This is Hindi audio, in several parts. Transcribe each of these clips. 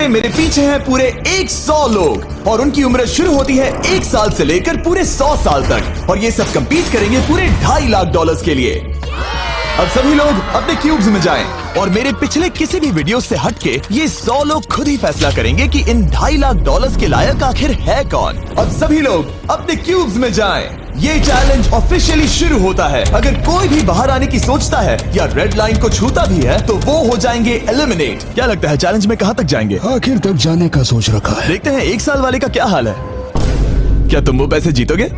में मेरे पीछे हैं पूरे 100 लोग और उनकी उम्र शुरू होती है 1 साल से लेकर पूरे 100 साल तक और ये सब compete करेंगे पूरे $2.5 लाख के लिए। अब सभी लोग अपने क्यूब्स में जाएं और मेरे पिछले किसी भी वीडियो से हटके ये 100 लोग खुद ही फैसला करेंगे कि इन $2.5 लाख के लायक आखिर है कौन। अब सभी लोग अपने क्यूब्स में जाएं। ये चैलेंज ऑफिशियली शुरू होता है। अगर कोई भी बाहर आने की सोचता है या रेड लाइन को छूता भी है तो वो हो जाएंगे एलिमिनेट। क्या लगता है चैलेंज में कहाँ तक जाएंगे? आखिर तक जाने का सोच रखा है। देखते हैं 1 साल वाले का क्या हाल है। क्या तुम वो पैसे जीतोगे?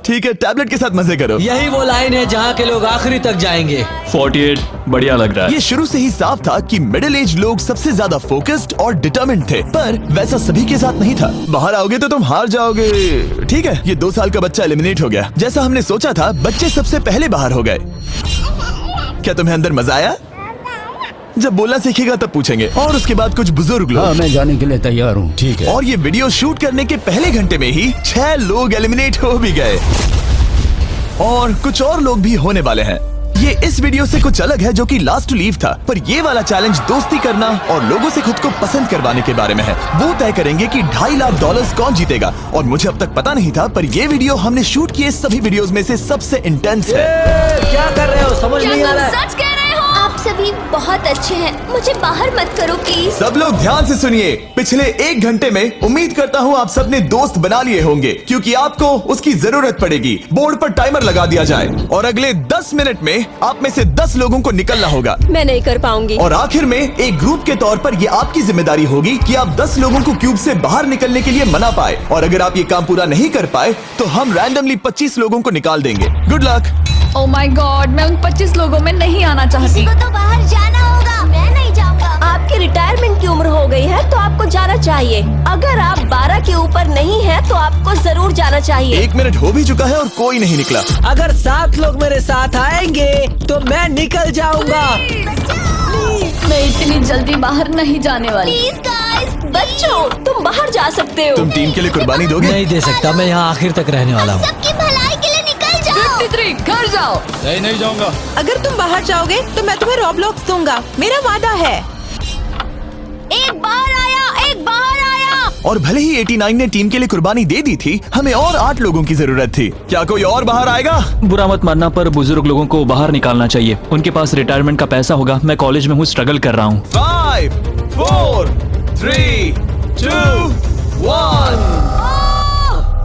ठीक है, टैबलेट के साथ मजे करो। यही वो लाइन है जहाँ के लोग आखिरी तक जाएंगे। 48 बढ़िया लग रहा है। ये शुरू से ही साफ था कि मिडिल एज लोग सबसे ज्यादा फोकस्ड और डिटर्मिन्ड थे, पर वैसा सभी के साथ नहीं था। बाहर आओगे तो तुम हार जाओगे। ठीक है, ये 2 साल का बच्चा एलिमिनेट हो गया। जैसा हमने सोचा था, बच्चे सबसे पहले बाहर हो गए। क्या तुम्हें अंदर मजा आया? जब बोलना सीखेगा तब पूछेंगे। और उसके बाद कुछ बुजुर्ग लोग। हाँ, मैं जाने के लिए तैयार हूँ। ठीक है। और ये वीडियो शूट करने के पहले घंटे में ही 6 लोग एलिमिनेट हो भी गए और कुछ और लोग भी होने वाले हैं। ये इस वीडियो से कुछ अलग है जो कि लास्ट टू लीव था, पर ये वाला चैलेंज दोस्ती करना और लोगों से खुद को पसंद करवाने के बारे में है। वो तय करेंगे कि $2.5 लाख कौन जीतेगा और मुझे अब तक पता नहीं था, पर ये वीडियो हमने शूट किए सभी वीडियोस में से सबसे इंटेंस है। क्या कर रहे हो? समझ नहीं आ रहा है। सच कह रहे हो? आप सभी बहुत अच्छे हैं, मुझे बाहर मत करो प्लीज। सब लोग ध्यान से सुनिए। पिछले 1 घंटे में उम्मीद करता हूँ आप सबने दोस्त बना लिए होंगे, क्योंकि आपको उसकी जरूरत पड़ेगी। बोर्ड पर टाइमर लगा दिया जाए और अगले 10 मिनट में आप में से 10 लोगों को निकलना होगा। मैं नहीं कर पाऊंगी। और आखिर में एक ग्रुप के तौर पर ये आपकी जिम्मेदारी होगी कि आप 10 लोगों को क्यूब से बाहर निकलने के लिए मना पाए। और अगर आप ये काम पूरा नहीं कर पाए तो हम रैंडमली 25 लोगों को निकाल देंगे। Good luck. Oh my God, मैं उन 25 लोगों में नहीं आना चाहती। किसी को तो बाहर जाना होगा। मैं नहीं जाऊंगा। आपकी रिटायरमेंट की उम्र हो गई है तो आपको जाना चाहिए। अगर आप 12 के ऊपर नहीं है तो आपको जरूर जाना चाहिए। 1 मिनट हो भी चुका है और कोई नहीं निकला। अगर 7 लोग मेरे साथ आएंगे तो मैं निकल जाऊंगा। मैं इतनी जल्दी बाहर नहीं जाने वाली। प्लीज गाइस, बच्चों तुम बाहर जा सकते हो। तुम टीम के लिए कुर्बानी दोगे? नहीं दे सकता, मैं यहाँ आखिर तक रहने वाला हूँ। सबकी भलाई के लिए निकल जाओ। 53 घर जाओ। नहीं जाऊंगा। अगर तुम बाहर जाओगे तो मैं तुम्हें रॉब्लॉक्स दूंगा, मेरा वादा है। एक बाहर आया, एक बाहर आया। और भले ही 89 ने टीम के लिए कुर्बानी दे दी थी, हमें और 8 लोगों की जरूरत थी। क्या कोई और बाहर आएगा? बुरा मत मानना, पर बुजुर्ग लोगों को बाहर निकालना चाहिए। उनके पास रिटायरमेंट का पैसा होगा। मैं कॉलेज में हूँ, स्ट्रगल कर रहा हूँ। 5, 4, 3, 2, 1।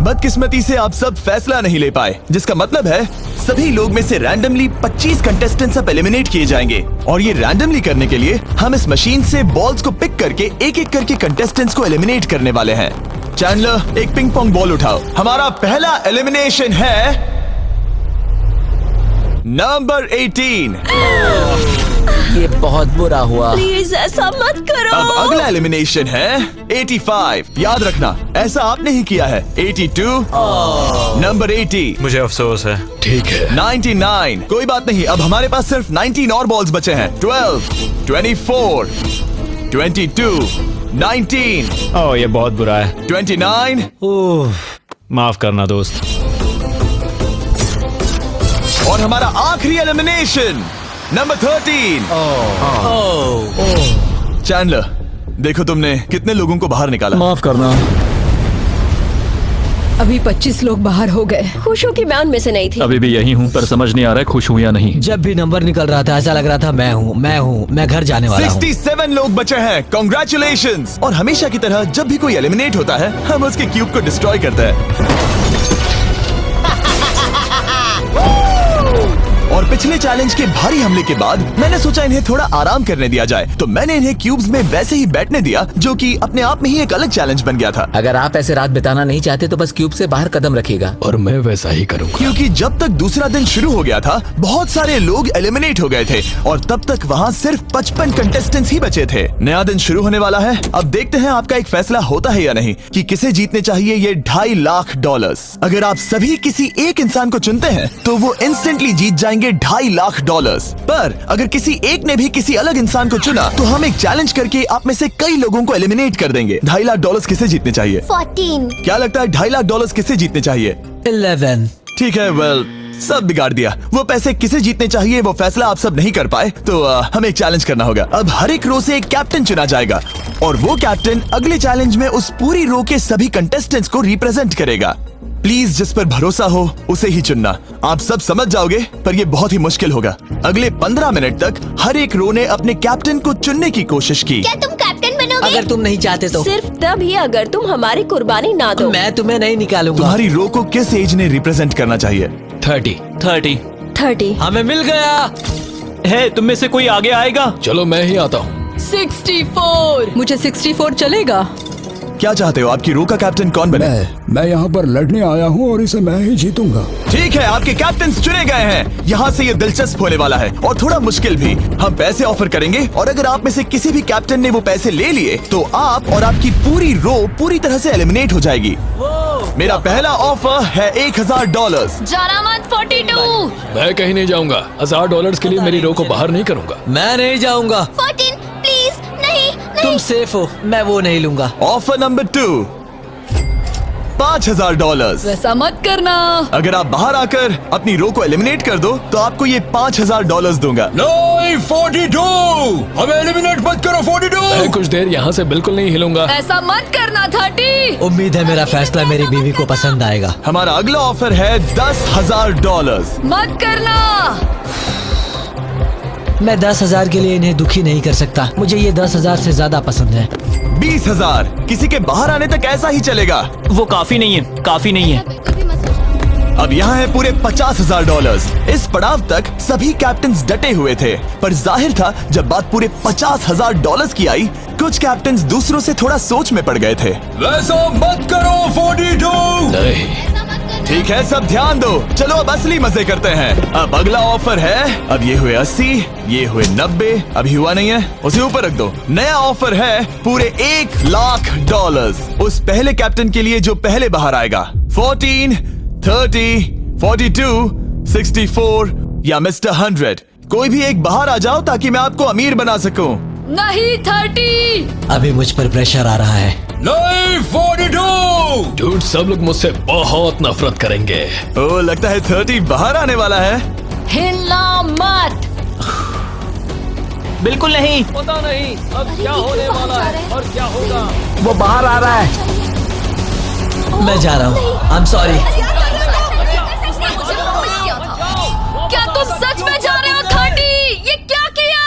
बदकिस्मती से आप सब फैसला नहीं ले पाए, जिसका मतलब है सभी लोग में से रैंडमली 25 कंटेस्टेंट्स अब एलिमिनेट किए जाएंगे। और ये रैंडमली करने के लिए हम इस मशीन से बॉल्स को पिक करके एक एक करके कंटेस्टेंट्स को एलिमिनेट करने वाले हैं। चैंडलर, एक पिंग पोंग बॉल उठाओ। हमारा पहला एलिमिनेशन है नंबर 18। ये बहुत बुरा हुआ। प्लीज ऐसा मत करो। अब अगला एलिमिनेशन है 85। याद रखना, ऐसा आपने ही किया है। 82, नंबर 80, मुझे अफसोस है। ठीक है। 99, कोई बात नहीं, अब हमारे पास सिर्फ 19 और बॉल्स बचे हैं। 12, 24, 22, 19, ओह ये बहुत बुरा है। 29, माफ करना दोस्त। और हमारा आखिरी एलिमिनेशन नंबर 13। चैंडलर, देखो तुमने कितने लोगों को बाहर निकाला। माफ करना। अभी 25 लोग बाहर हो गए। खुश हूँ कि मैं उनमें से नहीं थी। अभी भी यही हूँ, पर समझ नहीं आ रहा है खुश हूँ या नहीं। जब भी नंबर निकल रहा था ऐसा लग रहा था मैं घर जाने वाला हूँ। 67 लोग बचे हैं। कांग्रेचुलेशंस। और हमेशा की तरह जब भी कोई एलिमिनेट होता है, हम उसके क्यूब को डिस्ट्रॉय करते हैं। और पिछले चैलेंज के भारी हमले के बाद मैंने सोचा इन्हें थोड़ा आराम करने दिया जाए, तो मैंने इन्हें क्यूब्स में वैसे ही बैठने दिया, जो कि अपने आप में ही एक अलग चैलेंज बन गया था। अगर आप ऐसे रात बिताना नहीं चाहते तो बस क्यूब से बाहर कदम रखिएगा। और मैं वैसा ही करूँगा। क्योंकि जब तक दूसरा दिन शुरू हो गया था, बहुत सारे लोग एलिमिनेट हो गए थे और तब तक वहाँ सिर्फ 55 कंटेस्टेंट्स ही बचे थे। नया दिन शुरू होने वाला है। अब देखते हैं आपका एक फैसला होता है या नहीं कि किसे जीतने चाहिए ये $2.5 लाख। अगर आप सभी किसी एक इंसान को चुनते हैं तो वो इंस्टेंटली जीत जाएंगे $2.5 लाख। पर अगर किसी एक ने भी किसी अलग इंसान को चुना तो हम एक चैलेंज करके आप में से कई लोगों को एलिमिनेट कर देंगे। $2.5 लाख किसे जीतने चाहिए? 14। क्या लगता है $2.5 लाख किसे जीतने चाहिए? 11। ठीक है, वेल सब बिगाड़ दिया। वो पैसे किसे जीतने चाहिए वो फैसला आप सब नहीं कर पाए, तो हमें एक चैलेंज करना होगा। अब हर एक रो से एक कैप्टन चुना जाएगा और वो कैप्टन अगले चैलेंज में उस पूरी रो के सभी कंटेस्टेंट्स को रिप्रेजेंट करेगा। प्लीज जिस पर भरोसा हो उसे ही चुनना। आप सब समझ जाओगे, पर ये बहुत ही मुश्किल होगा। अगले 15 मिनट तक हर एक रो ने अपने कैप्टन को चुनने की कोशिश की। क्या तुम कैप्टन बनोगे? अगर तुम नहीं चाहते तो सिर्फ तभी अगर तुम हमारी कुर्बानी ना दो। मैं तुम्हें नहीं निकालूंगा। तुम्हारी रो को किस एज ने रिप्रेजेंट करना चाहिए? 30। 30। हमें मिल गया। है तुम में से कोई आगे आएगा? चलो मैं ही आता हूँ। 64। मुझे 64 चलेगा। क्या चाहते हो, आपकी रो का कैप्टन कौन बने? मैं यहाँ पर लड़ने आया हूँ और इसे मैं ही जीतूंगा। ठीक है, आपके कैप्टन चुने गए हैं। यहाँ से ये दिलचस्प होने वाला है और थोड़ा मुश्किल भी। हम पैसे ऑफर करेंगे और अगर आप में से किसी भी कैप्टन ने वो पैसे ले लिए तो आप और आपकी पूरी रो पूरी तरह से एलिमिनेट हो जाएगी। मेरा पहला ऑफर है $1000। जाना मत 42। मैं कहीं नहीं जाऊंगा। $1000 के लिए मेरी रो को बाहर नहीं करूंगा। मैं नहीं जाऊंगा। 14 प्लीज। नहीं तुम सेफ हो, मैं वो नहीं लूंगा। Offer number 2, $5000। वैसा मत करना। अगर आप बाहर आकर अपनी रो को एलिमिनेट कर दो तो आपको ये $5000 दूंगा। नहीं, 42। हमें एलिमिनेट मत करो। 42। मैं कुछ देर यहाँ से बिल्कुल नहीं हिलूंगा। ऐसा मत करना 30। उम्मीद है मेरा फैसला मेरी बीवी को पसंद आएगा। हमारा अगला ऑफर है $10,000। मत करना। मैं 10,000 के लिए इन्हें दुखी नहीं कर सकता। मुझे ये 10,000 से ज्यादा पसंद है। 20,000। किसी के बाहर आने तक ऐसा ही चलेगा। वो काफी नहीं है, काफी नहीं है। अब यहाँ है पूरे $50,000। इस पड़ाव तक सभी कैप्टन्स डटे हुए थे, पर जाहिर था जब बात पूरे $50,000 की आई, कुछ कैप्टन्स दूसरों से थोड़ा सोच में पड़ गए थे। वैसा मत करो 42। नहीं। ठीक है, सब ध्यान दो। चलो अब असली मजे करते हैं। अब अगला ऑफर है, अब ये हुए 80, ये हुए 90, अभी हुआ नहीं है, उसे ऊपर रख दो। नया ऑफर है पूरे $1,00,000 उस पहले कैप्टन के लिए जो पहले बाहर आएगा। 14, 30, 42, 64 या मिस्टर 100। कोई भी एक बाहर आ जाओ ताकि मैं आपको अमीर बना सकूं। नहीं 30। अभी मुझ पर प्रेशर आ रहा है। नहीं 42। डूड, सब लोग मुझसे बहुत नफरत करेंगे। ओ, लगता है 30 बाहर आने वाला है। हिलना मत। बिल्कुल नहीं। पता नहीं अब क्या होने वाला है और क्या होगा। वो बाहर आ रहा है। मैं जा रहा हूँ। आई एम सॉरी। क्या तुम सच में जा रहे हो 30? ये क्या किया?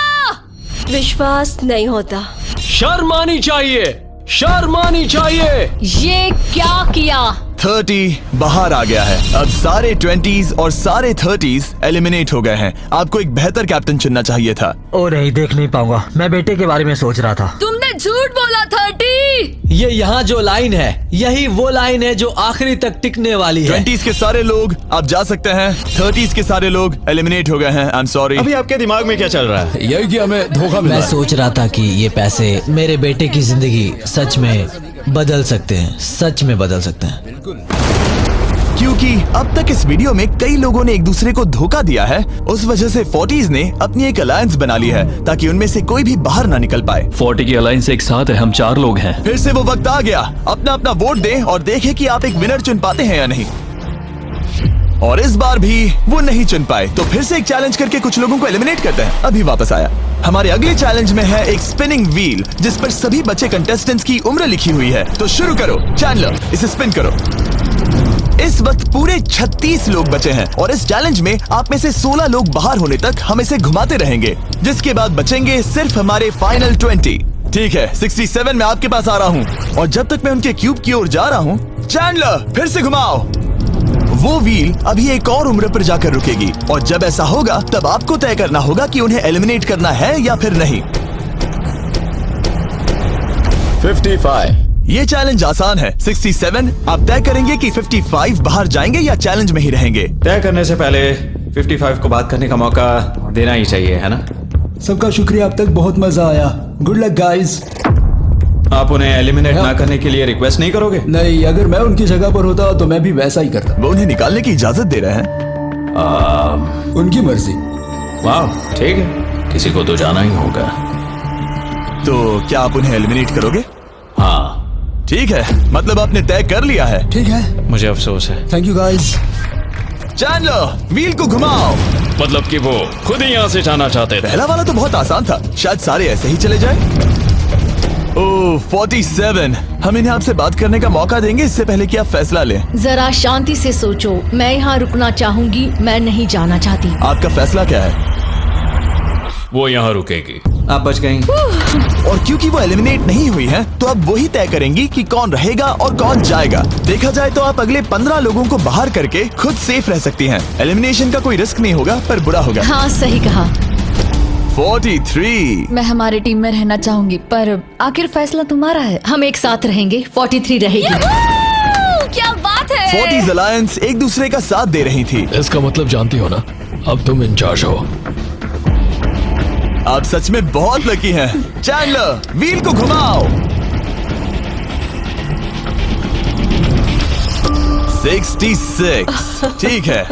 विश्वास नहीं होता। शर्म आनी चाहिए, शर्म आनी चाहिए। ये क्या किया? 30 बाहर आ गया है। अब सारे 20s और सारे 30s एलिमिनेट हो गए हैं। आपको एक बेहतर कैप्टन चुनना चाहिए था। ओ नहीं, देख नहीं पाऊंगा। मैं बेटे के बारे में सोच रहा था। तुमने झूठ बोला 30। ये यहाँ जो लाइन है, यही वो लाइन है जो आखिरी तक टिकने वाली है। 20s के सारे लोग आप जा सकते हैं, 30s के सारे लोग एलिमिनेट हो गए हैं। आई एम सॉरी। अभी आपके दिमाग में क्या चल रहा है? यही कि हमें धोखा मिला मैं है। सोच रहा था कि ये पैसे मेरे बेटे की जिंदगी सच में बदल सकते हैं, सच में बदल सकते हैं। क्योंकि अब तक इस वीडियो में कई लोगों ने एक दूसरे को धोखा दिया है, उस वजह से 40s ने अपनी एक अलायंस बना ली है ताकि उनमें से कोई भी बाहर ना निकल पाए। 40 की अलायंस एक साथ है, हम 4 लोग हैं। फिर से वो वक्त आ गया। अपना अपना वोट दें और देखें कि आप एक विनर चुन पाते हैं या नहीं। और इस बार भी वो नहीं चुन पाए, तो फिर से एक चैलेंज करके कुछ लोगों को एलिमिनेट करते हैं। अभी वापस आया। हमारे अगले चैलेंज में है एक स्पिनिंग व्हील जिस पर सभी बचे कंटेस्टेंट्स की उम्र लिखी हुई है। तो शुरू करो चैंडलर, इसे स्पिन करो। इस वक्त पूरे 36 लोग बचे हैं और इस चैलेंज में आप में से 16 लोग बाहर होने तक हम इसे घुमाते रहेंगे, जिसके बाद बचेंगे सिर्फ हमारे फाइनल 20। ठीक है, 67 में आपके पास आ रहा हूँ और जब तक मैं उनके क्यूब की ओर जा रहा हूँ, चैंडलर फिर से घुमाओ। वो व्हील अभी एक और उम्र पर जाकर रुकेगी और जब ऐसा होगा तब आपको तय करना होगा कि उन्हें एलिमिनेट करना है या फिर नहीं। 55। ये चैलेंज आसान है। 67 आप तय करेंगे कि 55 बाहर जाएंगे या चैलेंज में ही रहेंगे। तय करने से पहले 55 को बात करने का मौका देना ही चाहिए, है ना? सबका शुक्रिया, अब तक बहुत मजा आया। Good luck guys. आप उन्हें एलिमिनेट ना करने के लिए रिक्वेस्ट नहीं करोगे? नहीं, अगर मैं उनकी जगह पर होता तो मैं भी वैसा ही करता। वो उन्हें निकालने की इजाजत दे रहे हैं। उनकी मर्जी। वाह, ठीक है, किसी को तो जाना ही होगा। तो क्या आप उन्हें एलिमिनेट करोगे? हाँ। ठीक है, मतलब आपने तय कर लिया है। ठीक है, मुझे अफसोस है। Thank you guys. Chandler wheel को घुमाओ। मतलब कि वो खुद ही यहाँ से जाना चाहते थे। पहला वाला तो बहुत आसान था, शायद सारे ऐसे ही चले जाए। ओह 47, हम इन्हें आपसे बात करने का मौका देंगे इससे पहले कि आप फैसला लें। जरा शांति से सोचो, मैं यहाँ रुकना चाहूंगी, मैं नहीं जाना चाहती। आपका फैसला क्या है? वो यहाँ रुकेगी। आप बच गई। और क्योंकि वो एलिमिनेट नहीं हुई हैं, तो अब वही तय करेंगी कि कौन रहेगा और कौन जाएगा। देखा जाए तो आप अगले 15 लोगों को बाहर करके खुद सेफ रह सकती हैं। एलिमिनेशन का कोई रिस्क नहीं होगा, पर बुरा होगा। हाँ सही कहा। 43। मैं हमारे टीम में रहना चाहूंगी, पर आखिर फैसला तुम्हारा है। हम एक साथ रहेंगे। 43 रहेगी। क्या बात है। 40s अलायंस एक दूसरे का साथ दे रही थी। इसका मतलब जानती हो ना, अब तुम इंचार्ज हो। आप सच में बहुत लकी हैं। चैंडलर व्हील को घुमाओ। 66। ठीक है,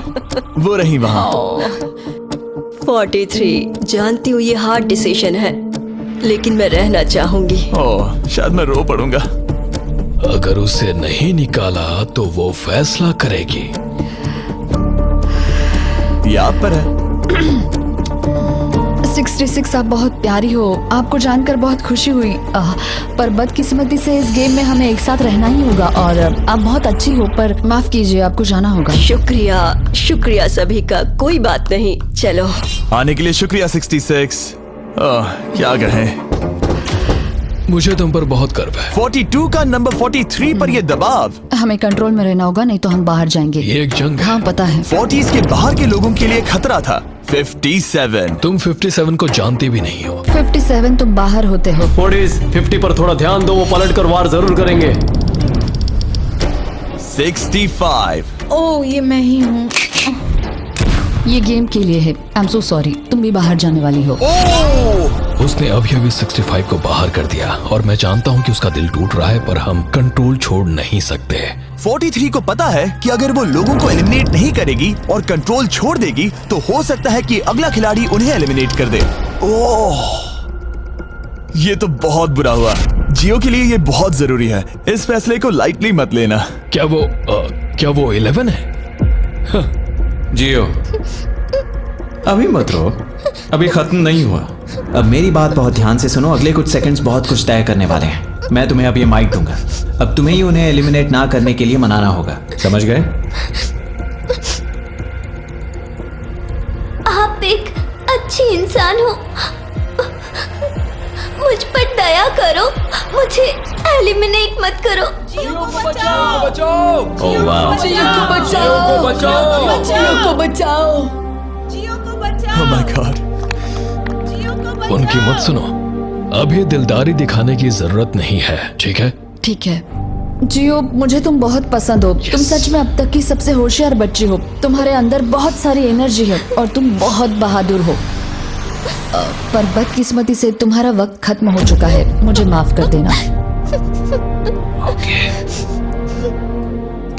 वो रही वहाँ। 43, जानती हूँ ये हार्ड डिसीजन है, लेकिन मैं रहना चाहूंगी। ओह, शायद मैं रो पड़ूंगा। अगर उसे नहीं निकाला तो वो फैसला करेगी। ये आप पर है। 66 आप बहुत प्यारी हो, आपको जानकर बहुत खुशी हुई। पर बदकिस्मती से इस गेम में हमें एक साथ रहना ही होगा। और आप बहुत अच्छी हो, पर माफ कीजिए, आपको जाना होगा। शुक्रिया, शुक्रिया सभी का। कोई बात नहीं, चलो। आने के लिए शुक्रिया 66। क्या कहें। मुझे तुम पर बहुत गर्व है। 42 का नंबर 43 पर ये दबाव। हमें कंट्रोल में रहना होगा, नहीं तो हम बाहर जाएंगे। ये एक जंग है। हाँ पता है। 40s के बाहर के लोगों के लिए खतरा था। 57। तुम 57 को जानती भी नहीं हो। 57 तुम बाहर होते हो। 50 पर थोड़ा ध्यान दो, वो पलट कर वार जरूर करेंगे। 65। ओह ये मैं ही हूँ। ये गेम के लिए है। आई एम सो सॉरी, तुम भी बाहर जाने वाली हो। उसने अभी 65 को बाहर कर दिया और मैं जानता हूँ कि उसका दिल टूट रहा है, पर हम कंट्रोल छोड़ नहीं सकते। 43 को पता है कि अगर वो लोगों को एलिमिनेट नहीं करेगी और कंट्रोल छोड़ देगी तो हो सकता है कि अगला खिलाड़ी उन्हें एलिमिनेट कर दे। ओह, ये तो बहुत बुरा हुआ। जियो के लिए ये बहुत जरूरी है। इस फैसले को लाइटली मत लेना। क्या वो 11 है? जियो, अभी मत रो, अभी खत्म नहीं हुआ। अब मेरी बात बहुत ध्यान से सुनो। अगले कुछ सेकंड्स बहुत कुछ तय करने वाले हैं। मैं तुम्हें अब ये माइक दूंगा। अब तुम्हें ही उन्हें एलिमिनेट ना करने के लिए मनाना होगा, समझ गए? आप एक अच्छी इंसान हो, मुझ पर दया करो, मुझे एलिमिनेट मत करो। ओह वाह। Oh my God। उनकी मत सुनो, अभी दिलदारी दिखाने की जरूरत नहीं है, ठीक है? ठीक है। जियो, मुझे तुम बहुत पसंद हो। तुम सच में अब तक की सबसे होशियार बच्ची हो। तुम्हारे अंदर बहुत सारी एनर्जी है और तुम बहुत बहादुर हो। पर बदकिस्मती से तुम्हारा वक्त खत्म हो चुका है। मुझे माफ कर देना।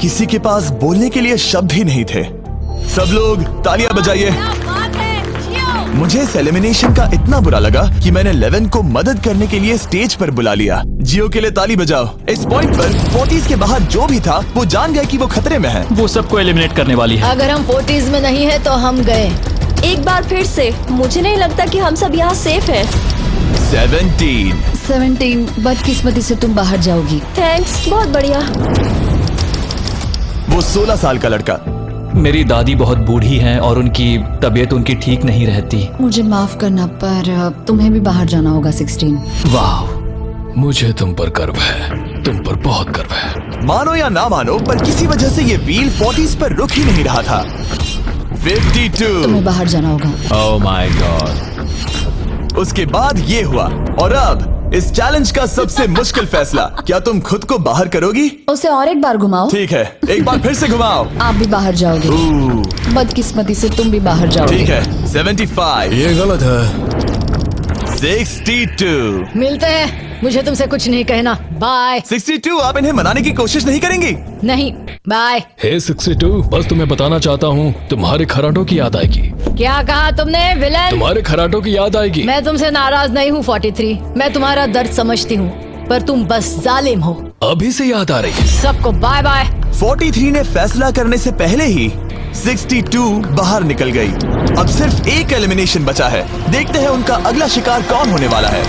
किसी के पास बोलने के लिए शब्द ही नहीं थे। सब लोग तालियां बजाइए। मुझे इस एलिमिनेशन का इतना बुरा लगा कि मैंने 11 को मदद करने के लिए स्टेज पर बुला लिया। जियो के लिए ताली बजाओ। इस पॉइंट पर 40s के बाहर जो भी था वो जान गया कि वो खतरे में है। वो सबको एलिमिनेट करने वाली है। अगर हम 40s में नहीं है तो हम गए। एक बार फिर से, मुझे नहीं लगता कि हम सब यहाँ सेफ हैं। 17। बदकिस्मती से तुम बाहर जाओगी। थैंक्स, बहुत बढ़िया। वो 16 साल का लड़का। मेरी दादी बहुत बूढ़ी हैं और उनकी तबीयत उनकी ठीक नहीं रहती। मुझे माफ करना, पर तुम्हें भी बाहर जाना होगा। 16। वाह, मुझे तुम पर गर्व है, तुम पर बहुत गर्व है। मानो या ना मानो, पर किसी वजह से ये व्हील 40s पर रुक ही नहीं रहा था। 52। तुम्हें बाहर जाना होगा। ओह माय गॉड। उसके बाद ये हुआ और अब इस चैलेंज का सबसे मुश्किल फैसला। क्या तुम खुद को बाहर करोगी? उसे और एक बार घुमाओ। ठीक है, एक बार फिर से घुमाओ। आप भी बाहर जाओगे। बदकिस्मती से तुम भी बाहर जाओगे। ठीक है। 75। ये गलत है। 62। मिलते हैं, मुझे तुमसे कुछ नहीं कहना। बाय। 62। आप इन्हें मनाने की कोशिश नहीं करेंगी? नहीं, बाय। हे 62, बस तुम्हें बताना चाहता हूँ, तुम्हारे खराटों की याद आएगी। क्या कहा तुमने विलन? तुम्हारे खराटों की याद आएगी। मैं तुमसे नाराज नहीं हूँ 43। मैं तुम्हारा दर्द समझती हूँ, पर तुम बस जालिम हो। अभी से याद आ रही है। सबको बाय बाय। 43 ने फैसला करने से पहले ही 62 बाहर निकल गई। अब सिर्फ एक एलिमिनेशन बचा है। देखते हैं उनका अगला शिकार कौन होने वाला है।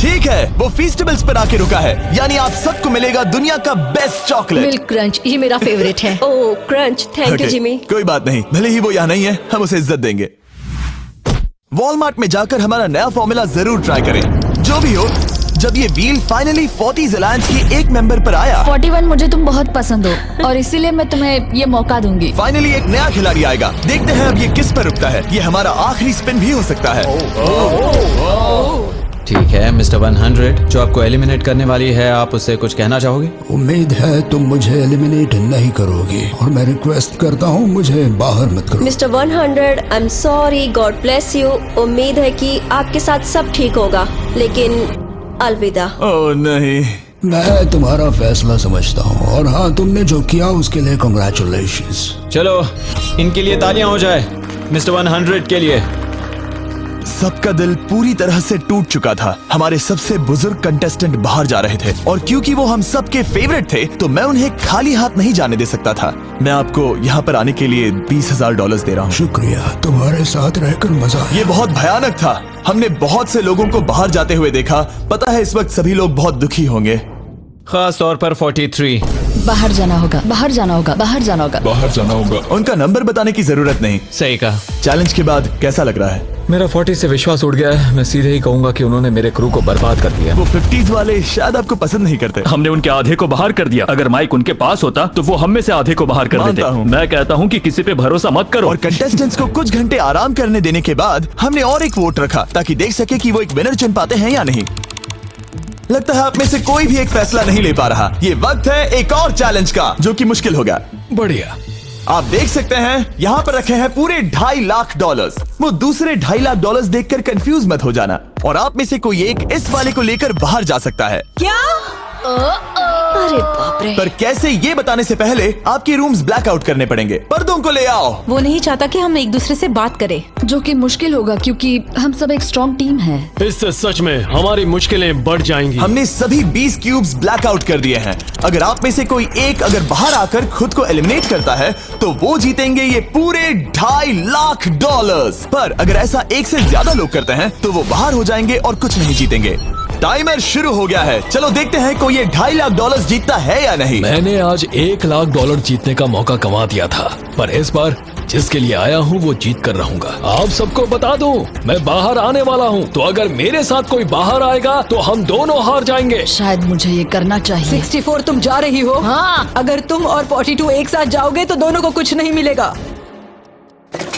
ठीक है, वो फीस्टेबल्स पर आके रुका है, यानी आप सबको मिलेगा दुनिया का बेस्ट चॉकलेट। मिल्क क्रंच, ये मेरा फेवरेट है। ओह क्रंच, थैंक यू जिमी। कोई बात नहीं, भले ही वो यहाँ नहीं है, हम उसे इज्जत देंगे। वॉलमार्ट में जाकर हमारा नया फॉर्मूला जरूर ट्राई करें। जो भी हो, जब ये व्हील फाइनली 40s अलायंस के एक मेंबर पर आया। 41 मुझे तुम बहुत पसंद हो और इसीलिए मैं तुम्हें ये मौका दूंगी। फाइनली एक नया खिलाड़ी आएगा। देखते हैं अब ये किस पर रुकता है। ये हमारा आखिरी स्पिन भी हो सकता है। ठीक है मिस्टर 100, जो आपको एलिमिनेट करने वाली है, आप उससे कुछ कहना चाहोगे? उम्मीद है तुम मुझे एलिमिनेट नहीं करोगे और मैं रिक्वेस्ट करता हूँ मुझे बाहर मत करो। Mister 100, I am sorry, God bless you. उम्मीद है कि आपके साथ सब ठीक होगा, लेकिन अलविदा। ओह नहीं, मैं तुम्हारा फैसला समझता हूँ और हाँ, तुमने जो किया उसके लिए कांग्रेचुलेशंस। चलो इनके लिए तालियां हो जाए, मिस्टर 100 के लिए। सबका दिल पूरी तरह से टूट चुका था। हमारे सबसे बुजुर्ग कंटेस्टेंट बाहर जा रहे थे और क्योंकि वो हम सबके फेवरेट थे तो मैं उन्हें खाली हाथ नहीं जाने दे सकता था। मैं आपको यहाँ पर आने के लिए $20,000 दे रहा हूँ। शुक्रिया, तुम्हारे साथ रहकर मजा आया। ये बहुत भयानक था। हमने बहुत से लोगों को बाहर जाते हुए देखा। पता है इस वक्त सभी लोग बहुत दुखी होंगे, खास तौर पर 43। बाहर जाना होगा, बाहर जाना होगा, बाहर जाना होगा, बाहर जाना होगा। उनका नंबर बताने की जरूरत नहीं। सही कहा। चैलेंज के बाद कैसा लग रहा है? मेरा 40 से विश्वास उड़ गया है। मैं सीधे ही कहूंगा कि उन्होंने मेरे क्रू को बर्बाद कर दिया। वो 50s वाले शायद आपको पसंद नहीं करते। हमने उनके आधे को बाहर कर दिया। अगर माइक उनके पास होता तो वो हम में से आधे को बाहर कर देते। मानता हूं। मैं कहता हूं कि किसी पे भरोसा मत करो। और कंटेस्टेंट्स को कुछ घंटे आराम करने देने के बाद हमने और एक वोट रखा ताकि देख सके कि वो एक विनर चुन पाते हैं या नहीं। लगता है आप में से कोई भी एक फैसला नहीं ले पा रहा। ये वक्त है एक और चैलेंज का, जो कि मुश्किल होगा। बढ़िया। आप देख सकते हैं यहाँ पर रखे हैं पूरे $2.5 लाख। वो दूसरे $2.5 लाख देखकर कंफ्यूज मत हो जाना। और आप में से कोई एक इस वाले को लेकर बाहर जा सकता है। क्या? अरे बाप रे। पर कैसे, ये बताने से पहले आपके रूम्स ब्लैकआउट करने पड़ेंगे। पर्दों को ले आओ। वो नहीं चाहता कि हम एक दूसरे से बात करें। जो कि मुश्किल होगा क्योंकि हम सब एक स्ट्रॉन्ग टीम है। इससे सच में हमारी मुश्किलें बढ़ जाएंगी। हमने सभी 20 क्यूब्स ब्लैकआउट कर दिए हैं। अगर आप में से कोई एक अगर बाहर आकर खुद को एलिमिनेट करता है तो वो जीतेंगे ये पूरे $2.5 लाख। पर अगर ऐसा एक से ज्यादा लोग करते हैं तो वो बाहर हो जाएंगे और कुछ नहीं जीतेंगे। टाइमर शुरू हो गया है। चलो देखते हैं कोई ये $2.5 लाख जीतता है या नहीं। मैंने आज $1 लाख जीतने का मौका गंवा दिया था, पर इस बार जिसके लिए आया हूँ वो जीत कर रहूंगा। आप सबको बता दूं, मैं बाहर आने वाला हूँ, तो अगर मेरे साथ कोई बाहर आएगा तो हम दोनों हार जाएंगे। शायद मुझे ये करना चाहिए। 64 तुम जा रही हो? हाँ। अगर तुम और 42 एक साथ जाओगे तो दोनों को कुछ नहीं मिलेगा।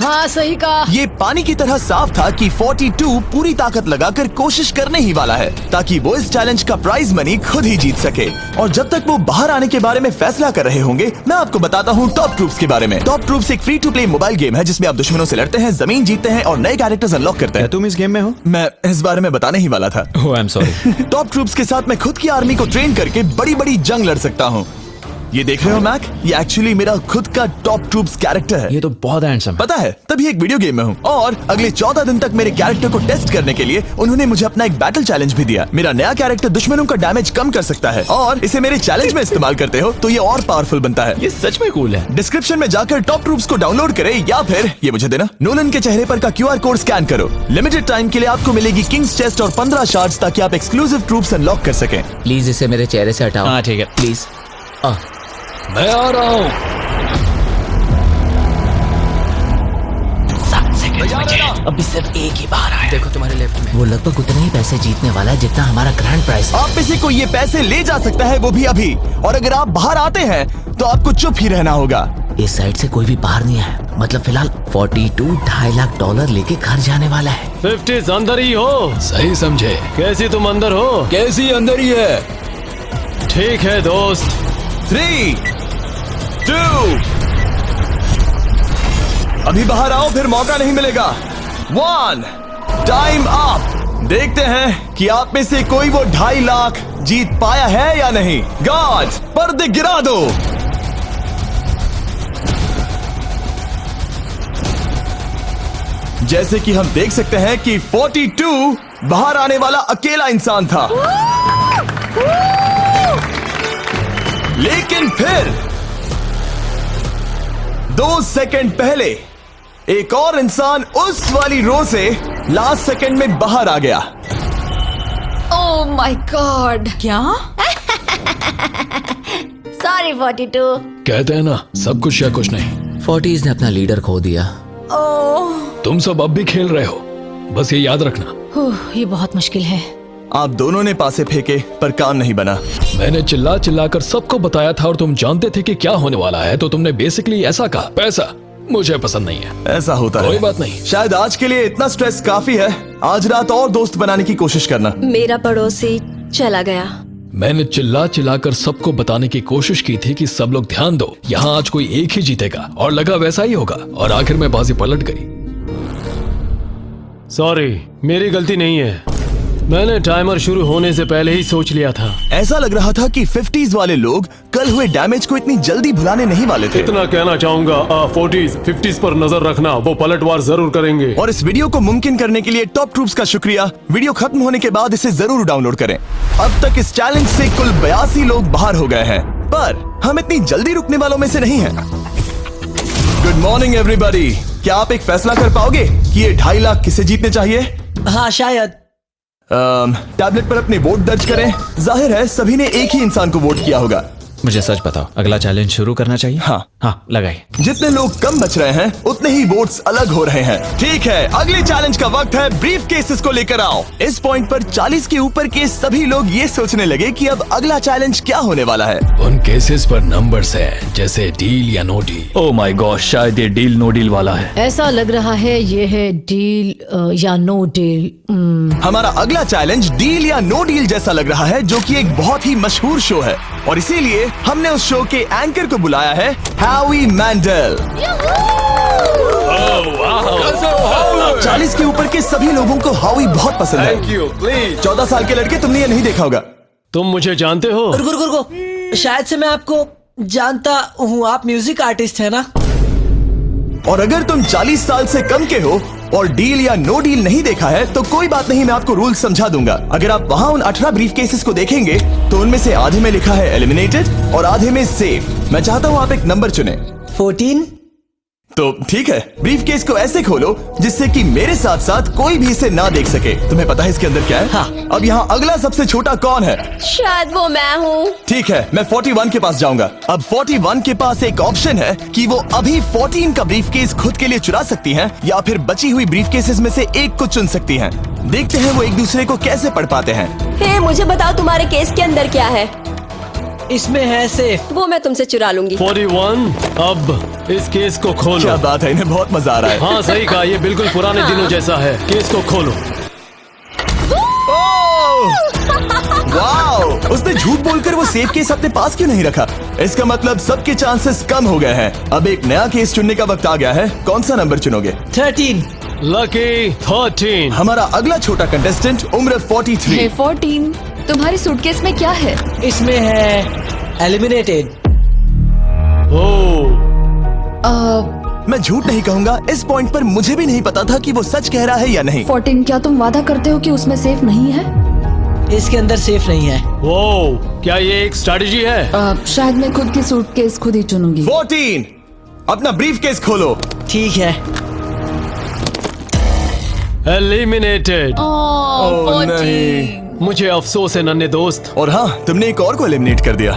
हाँ सही कहा। ये पानी की तरह साफ था कि 42 पूरी ताकत लगाकर कोशिश करने ही वाला है ताकि वो इस चैलेंज का प्राइज मनी खुद ही जीत सके। और जब तक वो बाहर आने के बारे में फैसला कर रहे होंगे, मैं आपको बताता हूँ टॉप ट्रूप्स के बारे में। टॉप ट्रूप्स एक free to play mobile game है जिसमें आप दुश्मनों से लड़ते हैं, जमीन जीतते हैं और नए कैरेक्टर्स अनलॉक करते हैं। तुम इस गेम में हो? मैं इस बारे में बताने ही वाला था। Oh, I am sorry. Top troops के साथ मैं खुद की आर्मी को ट्रेन करके बड़ी बड़ी जंग लड़ सकता हूँ। ये देख रहे हो मैक, ये एक्चुअली मेरा खुद का टॉप ट्रूप्स कैरेक्टर है। ये तो बहुत हैंडसम। पता है, तभी एक वीडियो गेम में हूँ। और अगले 14 दिन तक मेरे कैरेक्टर को टेस्ट करने के लिए उन्होंने मुझे अपना एक बैटल चैलेंज भी दिया। मेरा नया कैरेक्टर दुश्मनों का डैमेज कम कर सकता है और इसे मेरे चैलेंज में इस्तेमाल करते हो तो ये और पावरफुल बनता है। ये सच में कूल है। डिस्क्रिप्शन में जाकर टॉप ट्रूप्स को डाउनलोड करें या फिर ये मुझे देना, नोलन के चेहरे पर का QR कोड स्कैन करो। लिमिटेड टाइम के लिए आपको मिलेगी किंग्स चेस्ट और 15 शार्ड्स ताकि आप एक्सक्लूसिव ट्रूप्स अनलॉक कर सकें। प्लीज इसे मेरे चेहरे से हटाओ। हाँ ठीक है। प्लीज। मैं आ रहा हूँ। अभी सिर्फ एक ही बाहर आया। देखो तुम्हारे लेफ्ट में। वो लगभग उतने ही पैसे जीतने वाला है जितना हमारा ग्रैंड प्राइस है। आप में से कोई ये पैसे ले जा सकता है, वो भी अभी। और अगर आप बाहर आते हैं तो आपको चुप ही रहना होगा। इस साइड से कोई भी बाहर नहीं आया। मतलब फिलहाल 42 $2.5 लाख लेके घर जाने वाला है। 50 अंदर ही हो। सही समझे। कैसी तुम अंदर हो? कैसी अंदर ही है। ठीक है दोस्त। 3, 2, अभी बाहर आओ, फिर मौका नहीं मिलेगा। 1, टाइम अप। देखते हैं कि आप में से कोई वो $2.5 लाख जीत पाया है या नहीं। गार्ड्स, पर्दे गिरा दो। जैसे कि हम देख सकते हैं कि 42 बाहर आने वाला अकेला इंसान था, लेकिन फिर 2 सेकंड पहले एक और इंसान उस वाली रो से लास्ट सेकंड में बाहर आ गया। ओह माय गॉड। क्या? सॉरी 42। कहते हैं ना, सब कुछ या कुछ नहीं। 40s ने अपना लीडर खो दिया। तुम सब अब भी खेल रहे हो, बस ये याद रखना। ये बहुत मुश्किल है। आप दोनों ने पासे फेंके पर काम नहीं बना। मैंने चिल्ला चिल्ला कर सबको बताया था और तुम जानते थे कि क्या होने वाला है, तो तुमने बेसिकली ऐसा कहा, पैसा मुझे पसंद नहीं है। ऐसा होता है। कोई बात नहीं। शायद आज के लिए इतना स्ट्रेस काफी है। आज रात और दोस्त बनाने की कोशिश करना। मेरा पड़ोसी चला गया। मैंने चिल्ला चिल्ला कर सबको बताने की कोशिश की थी कि सब लोग ध्यान दो, यहाँ आज कोई एक ही जीतेगा, और लगा वैसा ही होगा, और आखिर में बाजी पलट गई। सॉरी, मेरी गलती नहीं है। मैंने टाइमर शुरू होने से पहले ही सोच लिया था। ऐसा लग रहा था कि 50s वाले लोग कल हुए डैमेज को इतनी जल्दी भुलाने नहीं वाले थे। इतना कहना चाहूंगा, 40s 50s पर नजर रखना, वो पलटवार जरूर करेंगे। और इस वीडियो को मुमकिन करने के लिए टॉप ट्रूप्स का शुक्रिया। वीडियो खत्म होने के बाद इसे जरूर डाउनलोड करें। अब तक इस चैलेंज से कुल 82 लोग बाहर हो गए हैं, पर हम इतनी जल्दी रुकने वालों में से नहीं हैं। Good morning everybody. क्या आप एक फैसला कर पाओगे कि ये 2.5 लाख किसे जीतने चाहिए? हाँ शायद। टैबलेट पर अपने वोट दर्ज करें। जाहिर है सभी ने एक ही इंसान को वोट किया होगा। मुझे सच बताओ, अगला चैलेंज शुरू करना चाहिए? हाँ लगाइए। जितने लोग कम बच रहे हैं उतने ही वोट्स अलग हो रहे हैं। ठीक है, अगले चैलेंज का वक्त है। ब्रीफ केसेस को लेकर आओ। इस पॉइंट पर 40 के ऊपर के सभी लोग ये सोचने लगे कि अब अगला चैलेंज क्या होने वाला है। उन केसेस पर नंबर्स हैं, जैसे डील या no deal. Oh my God, शायद ये डील नो डील वाला है। ऐसा लग रहा है ये है डील या नो डील। हमारा अगला चैलेंज डील या नो डील जैसा लग रहा है, जो कि एक बहुत ही मशहूर शो है, और इसीलिए हमने उस शो के एंकर को बुलाया है, होवी मैंडल। 40 के ऊपर के सभी लोगों को होवी बहुत पसंद है। Thank you, please. 14 साल के लड़के, तुमने ये नहीं देखा होगा। तुम मुझे जानते हो? रुको, शायद से मैं आपको जानता हूँ। आप म्यूजिक आर्टिस्ट है ना? और अगर तुम 40 साल से कम के हो और डील या नो डील नहीं देखा है तो कोई बात नहीं, मैं आपको रूल समझा दूंगा। अगर आप वहाँ उन 18 ब्रीफ केसेस को देखेंगे तो उनमें से आधे में लिखा है एलिमिनेटेड और आधे में सेफ। मैं चाहता हूँ आप एक नंबर चुने। 14। तो ठीक है, ब्रीफ केस को ऐसे खोलो जिससे कि मेरे साथ साथ कोई भी इसे ना देख सके। तुम्हें पता है इसके अंदर क्या है? हाँ। अब यहाँ अगला सबसे छोटा कौन है? शायद वो मैं हूँ। ठीक है, मैं 41 के पास जाऊंगा। अब 41 के पास एक ऑप्शन है कि वो अभी 14 का ब्रीफ केस खुद के लिए चुरा सकती हैं, या फिर बची हुई ब्रीफ केसेस में से एक को चुन सकती हैं। देखते हैं वो एक दूसरे को कैसे पढ़ पाते हैं। हे, मुझे बताओ तुम्हारे केस के अंदर क्या है? इसमें है सेफ। वो मैं तुमसे चुरा लूंगी। 41, अब इस केस को खोलो। क्या बात है, इन्हें बहुत मजा आ रहा है। हाँ सही कहा, ये बिल्कुल पुराने दिनों जैसा है। केस को खोलो। वाओ! उसने झूठ बोलकर वो सेफ केस अपने पास क्यों नहीं रखा? इसका मतलब सबके चांसेस कम हो गए हैं। अब एक नया केस चुनने का वक्त आ गया है। कौन सा नंबर चुनोगे? 13। लकी 13। हमारा अगला छोटा कंटेस्टेंट उम्र 43। हे 14, तुम्हारी सूटकेस में क्या है? इसमें है एलिमिनेटेड। मैं झूठ नहीं कहूंगा, इस पॉइंट पर मुझे भी नहीं पता था कि वो सच कह रहा है या नहीं। 14, क्या तुम वादा करते हो कि उसमें सेफ नहीं है? इसके अंदर सेफ नहीं है। वो क्या ये एक स्ट्रैटेजी है? शायद मैं खुद की सूटकेस खुद ही चुनूंगी। 14, अपना ब्रीफ केस खोलो। ठीक है। एलिमिनेटेड। ओह नहीं, मुझे अफसोस है नन्हे दोस्त। और हाँ, तुमने एक और को एलिमिनेट कर दिया।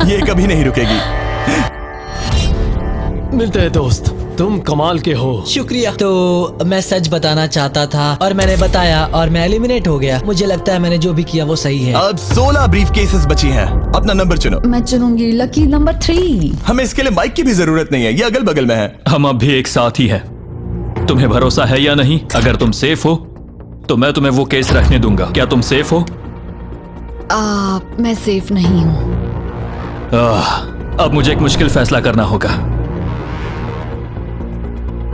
ये कभी नहीं रुकेगी। मिलते हैं दोस्त, तुम कमाल के हो। शुक्रिया। तो मैं सच बताना चाहता था और मैंने बताया और मैं एलिमिनेट हो गया। मुझे लगता है मैंने जो भी किया वो सही है। अब 16 ब्रीफ केसेस बची हैं। अपना नंबर चुनो। मैं चुनूंगी लकी नंबर 3। हमें इसके लिए माइक की भी जरूरत नहीं है, ये अगल बगल में है। हम अब भी एक साथ ही है। तुम्हें भरोसा है या नहीं? अगर तुम सेफ हो तो मैं तुम्हें वो केस रखने दूंगा। क्या तुम सेफ हो? मैं सेफ नहीं हूँ। अब मुझे एक मुश्किल फैसला करना होगा।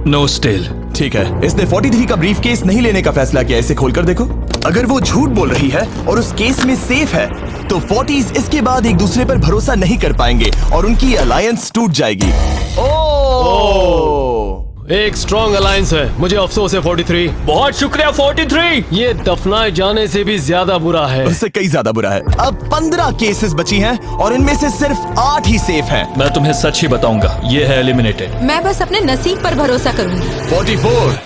Know still. ठीक है, इसने 43 का ब्रीफ केस नहीं लेने का फैसला किया। इसे खोलकर देखो। अगर वो झूठ बोल रही है और उस केस में सेफ है तो 40s इसके बाद एक दूसरे पर भरोसा नहीं कर पाएंगे और उनकी अलायंस टूट जाएगी। ओह! एक स्ट्रॉन्ग अलायंस है। मुझे अफसोस है 43। बहुत शुक्रिया 43। ये दफनाए जाने से भी ज्यादा बुरा है। उससे कई ज्यादा बुरा है। अब 15 केसेस बची हैं और इनमें से सिर्फ 8 ही सेफ हैं। मैं तुम्हें सच ही बताऊंगा, ये है एलिमिनेटेड। मैं बस अपने नसीब पर भरोसा करूंगी। 44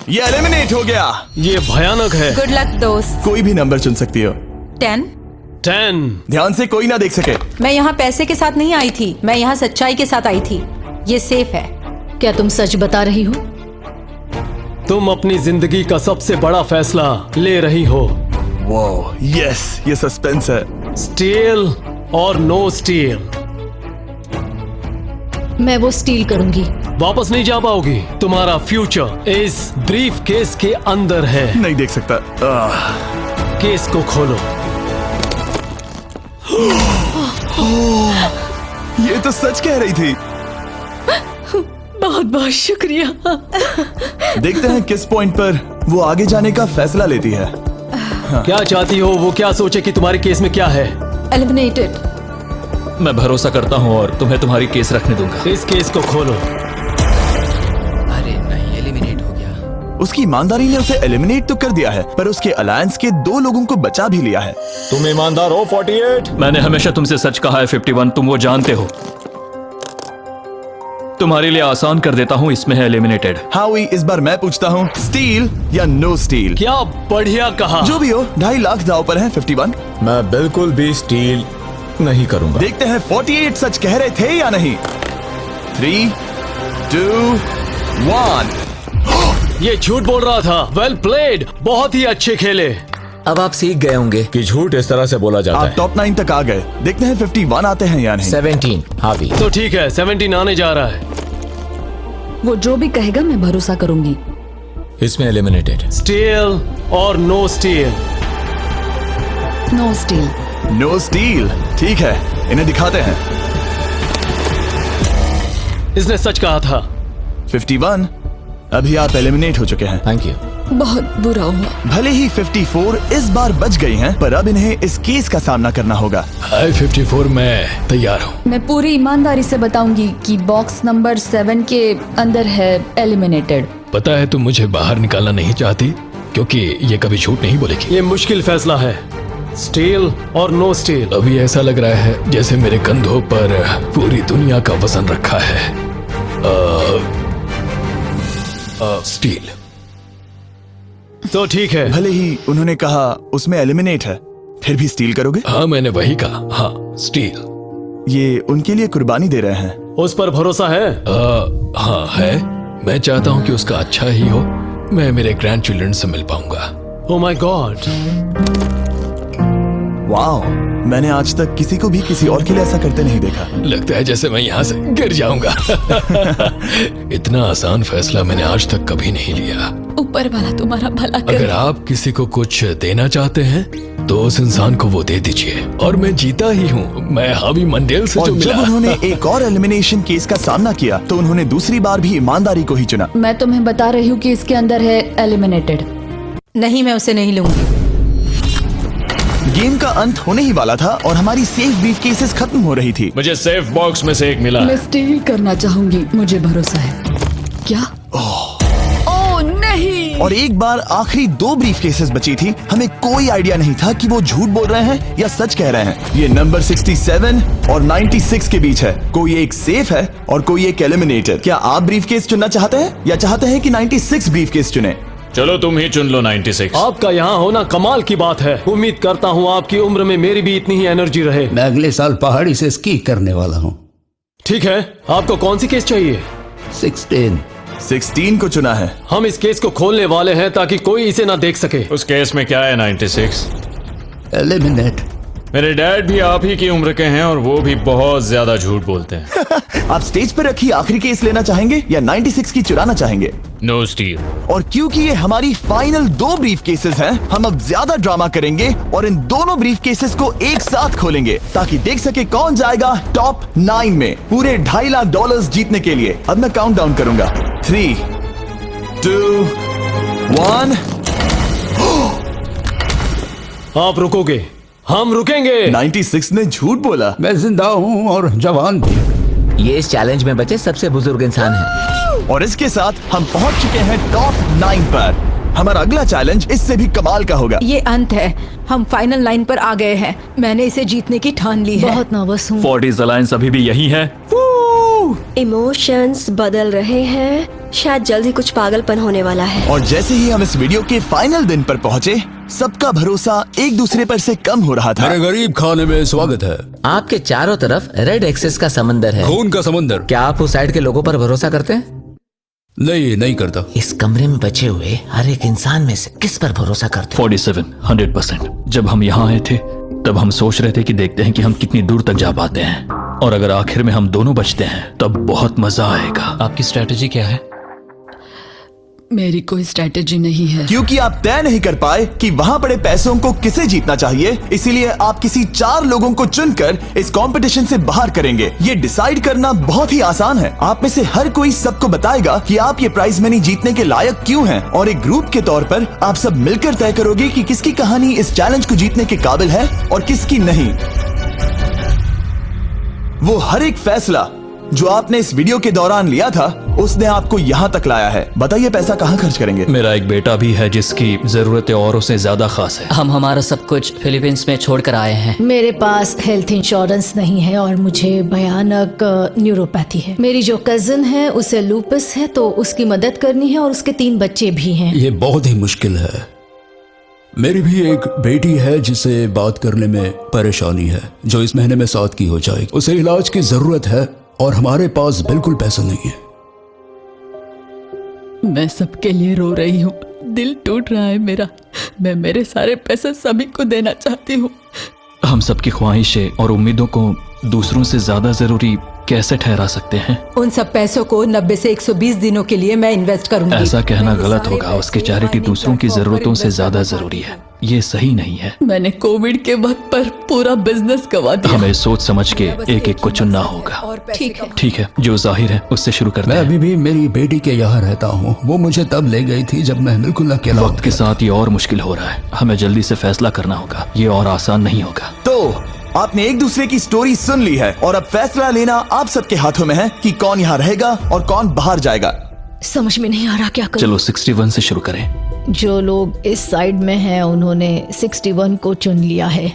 ये एलिमिनेट हो गया। ये भयानक है। गुड लक दोस्त। कोई भी नंबर चुन सकती हो। 10। 10। ध्यान से कोई ना देख सके। मैं यहाँ पैसे के साथ नहीं आई थी, मैं यहाँ सच्चाई के साथ आई थी। ये सेफ है। क्या तुम सच बता रही हो? तुम अपनी जिंदगी का सबसे बड़ा फैसला ले रही हो। वो यस, ये सस्पेंस है। स्टील और नो स्टील। मैं वो स्टील करूंगी। वापस नहीं जा पाओगी। तुम्हारा फ्यूचर इस ब्रीफ केस के अंदर है। नहीं देख सकता। केस को खोलो। ये तो सच कह रही थी। बहुत बहुत शुक्रिया। देखते हैं किस पॉइंट पर वो आगे जाने का फैसला लेती है। क्या चाहती हो? वो क्या सोचे कि तुम्हारे केस में क्या है? एलिमिनेटेड। मैं भरोसा करता हूँ और तुम्हें तुम्हारी केस रखने दूंगा। इस केस को खोलो। अरे नहीं, एलिमिनेट हो गया। उसकी ईमानदारी ने उसे एलिमिनेट तो कर दिया है, पर उसके अलायंस के 2 लोगों को बचा भी लिया है। तुम ईमानदार हो 48। मैंने हमेशा तुमसे सच कहा है 51, तुम वो जानते हो। तुम्हारे लिए आसान कर देता हूँ, इसमें है एलिमिनेटेड। हावी, इस बार मैं पूछता हूँ, स्टील या नो स्टील? क्या बढ़िया कहा। जो भी हो, 2.5 लाख दांव पर है 51। मैं बिल्कुल भी स्टील नहीं करूंगा। देखते हैं 48 सच कह रहे थे या नहीं। 3, 2, 1। ये झूठ बोल रहा था। वेल प्लेड, बहुत ही अच्छे खेले। अब आप सीख गए होंगे कि झूठ इस तरह से बोला जाता आप है। टॉप 9 तक आ गए। देखते हैं 51 आते हैं या नहीं। 17 हावी। तो ठीक है, 17 आने जा रहा है। वो जो भी कहेगा मैं भरोसा करूंगी। इसमें एलिमिनेटेड। स्टील और no steal. No steal. No steal. ठीक है, इन्हें दिखाते हैं। इसने सच कहा था। 51 अभी आप एलिमिनेट हो चुके हैं। Thank you. बहुत बुरा हुआ। भले ही 54 इस बार बच गई हैं, पर अब इन्हें इस केस का सामना करना होगा। हाय 54, मैं तैयार हूँ। मैं पूरी ईमानदारी से बताऊंगी कि बॉक्स नंबर 7 के अंदर है एलिमिनेटेड। पता है तुम मुझे बाहर निकालना नहीं चाहती, क्योंकि ये कभी झूठ नहीं बोलेगी। ये मुश्किल फैसला है, स्टील और नो स्टील। अभी ऐसा लग रहा है जैसे मेरे कंधों पर पूरी दुनिया का वजन रखा है। स्टील। तो ठीक है। भले ही उन्होंने कहा उसमें एलिमिनेट है, फिर भी स्टील करोगे? हाँ, मैंने वही कहा। हाँ, स्टील। ये उनके लिए कुर्बानी दे रहे हैं। उस पर भरोसा है? हाँ है। मैं चाहता हूँ कि उसका अच्छा ही हो। मैं मेरे ग्रैंड चिल्ड्रन से मिल पाऊंगा। ओह माय गॉड। वाओ, मैंने आज तक किसी को भी किसी और के लिए ऐसा करते नहीं देखा। लगता है जैसे मैं यहाँ से गिर जाऊंगा। इतना आसान फैसला मैंने आज तक कभी नहीं लिया। ऊपर वाला तुम्हारा भला करे। अगर आप किसी को कुछ देना चाहते हैं तो उस इंसान को वो दे दीजिए। और मैं जीता ही हूँ। मैं हावी मंडेल से और जो मिला। जब उन्होंने एक और एलिमिनेशन केस का सामना किया तो उन्होंने दूसरी बार भी ईमानदारी को ही चुना। मैं तुम्हें बता रही हूँ कि इसके अंदर है एलिमिनेटेड। नहीं, मैं उसे नहीं लूंगी। गेम का अंत होने ही वाला था और हमारी सेफ ब्रीफ केसेस खत्म हो रही थी। मुझे सेफ बॉक्स में से एक मिला। मैं स्टील करना चाहूंगी, मुझे भरोसा है। क्या? ओह नहीं। और एक बार आखिरी 2 ब्रीफ केसेस बची थी। हमें कोई आइडिया नहीं था कि वो झूठ बोल रहे हैं या सच कह रहे हैं। ये नंबर 67 और 96 के बीच है। कोई एक सेफ है और कोई एक एलिमिनेटेड। क्या आप ब्रीफ केस चुनना चाहते हैं या चाहते हैं कि 96 ब्रीफ केस चुने? चलो तुम ही चुन लो 96। आपका यहाँ होना कमाल की बात है। उम्मीद करता हूँ आपकी उम्र में मेरी भी इतनी ही एनर्जी रहे। मैं अगले साल पहाड़ी से स्की करने वाला हूँ। ठीक है, आपको कौन सी केस चाहिए? 16 को चुना है। हम इस केस को खोलने वाले हैं ताकि कोई इसे ना देख सके। उस केस में क्या है 96? एलिमिनेट। मेरे डैड भी आप ही की उम्र के हैं और वो भी बहुत ज्यादा झूठ बोलते हैं। आप स्टेज पर रखी आखिरी केस लेना चाहेंगे या 96 की चुराना चाहेंगे? No steal. और क्योंकि ये हमारी फाइनल 2 ब्रीफ केसेस हैं, हम अब ज्यादा ड्रामा करेंगे और इन दोनों ब्रीफ केसेस को एक साथ खोलेंगे ताकि देख सके कौन जाएगा टॉप 9 में पूरे $2.5 लाख जीतने के लिए। अब मैं काउंट डाउन करूंगा। 3, 2, 1। आप रुकोगे, हम रुकेंगे। 96 ने झूठ बोला। मैं जिंदा हूँ और जवान भी। ये इस चैलेंज में बचे सबसे बुजुर्ग इंसान है। और इसके साथ हम पहुंच चुके हैं टॉप 9 पर। हमारा अगला चैलेंज इससे भी कमाल का होगा। ये अंत है, हम फाइनल लाइन पर आ गए हैं। मैंने इसे जीतने की ठान ली है। बहुत नर्वस हूँ। 40s अलायंस अभी भी यही है। इमोशंस बदल रहे हैं, शायद जल्द ही कुछ पागलपन होने वाला है। और जैसे ही हम इस वीडियो के फाइनल दिन पर पहुंचे, सबका भरोसा एक दूसरे पर से कम हो रहा था। मेरे गरीब खाने में स्वागत है। आपके चारों तरफ रेड एक्सेस का समंदर है, खून का समंदर। क्या आप उस साइड के लोगों पर भरोसा करते हैं? नहीं करता। इस कमरे में बचे हुए हर एक इंसान में से किस पर भरोसा करते हैं? 47 100%। जब हम यहाँ आए थे तब हम सोच रहे थे कि देखते हैं कि हम कितनी दूर तक जा पाते हैं, और अगर आखिर में हम दोनों बचते हैं तब बहुत मजा आएगा। आपकी स्ट्रेटेजी क्या है? मेरी कोई स्ट्रेटेजी नहीं है। क्योंकि आप तय नहीं कर पाए कि वहां पड़े पैसों को किसे जीतना चाहिए, इसीलिए आप किसी 4 लोगों को चुनकर इस कंपटीशन से बाहर करेंगे। ये डिसाइड करना बहुत ही आसान है। आप में से हर कोई सबको बताएगा कि आप ये प्राइज मनी जीतने के लायक क्यों हैं, और एक ग्रुप के तौर पर आप सब मिलकर तय करोगे कि किसकी कहानी इस चैलेंज को जीतने के काबिल है और किसकी नहीं। वो हर एक फैसला जो आपने इस वीडियो के दौरान लिया था, उसने आपको यहाँ तक लाया है। बताइए पैसा कहाँ खर्च करेंगे? मेरा एक बेटा भी है जिसकी जरूरतें औरों से ज्यादा खास है। हम हमारा सब कुछ फिलीपींस में छोड़कर आए हैं। मेरे पास हेल्थ इंश्योरेंस नहीं है और मुझे भयानक न्यूरोपैथी है। मेरी जो कजिन है उसे लूपस है, तो उसकी मदद करनी है, और उसके 3 बच्चे भी हैं। ये बहुत ही मुश्किल है। मेरी भी एक बेटी है जिसे बात करने में परेशानी है, जो इस महीने में 7 की हो जाएगी। उसे इलाज की जरूरत है और हमारे पास बिल्कुल पैसा नहीं है। मैं सबके लिए रो रही हूँ, दिल टूट रहा है मेरा। मैं मेरे सारे पैसे सभी को देना चाहती हूँ। हम सबकी ख्वाहिशें और उम्मीदों को दूसरों से ज्यादा जरूरी कैसे ठहरा सकते हैं? उन सब पैसों को 90 से 120 दिनों के लिए मैं इन्वेस्ट करूंगी। ऐसा कहना गलत होगा। उसकी चैरिटी दूसरों की जरूरतों से ज्यादा जरूरी है। ये सही नहीं है। मैंने कोविड के वक्त पर पूरा बिजनेस गवा दिया। हमें सोच समझ के एक एक को चुनना होगा। ठीक है, जो जाहिर है उससे शुरू करते हैं। मैं अभी भी मेरी बेटी के यहाँ रहता हूँ। वो मुझे तब ले गई थी जब मैं बिल्कुल अकेला वक्त के साथ ये और मुश्किल हो रहा है। हमें जल्दी से फैसला करना होगा। ये और आसान नहीं होगा। तो आपने एक दूसरे की स्टोरी सुन ली है और अब फैसला लेना आप सबके हाथों में है कि कौन यहाँ रहेगा और कौन बाहर जाएगा। समझ में नहीं आ रहा क्या करूं। चलो 61 से शुरू करें। जो लोग इस साइड में हैं उन्होंने 61 को चुन लिया है।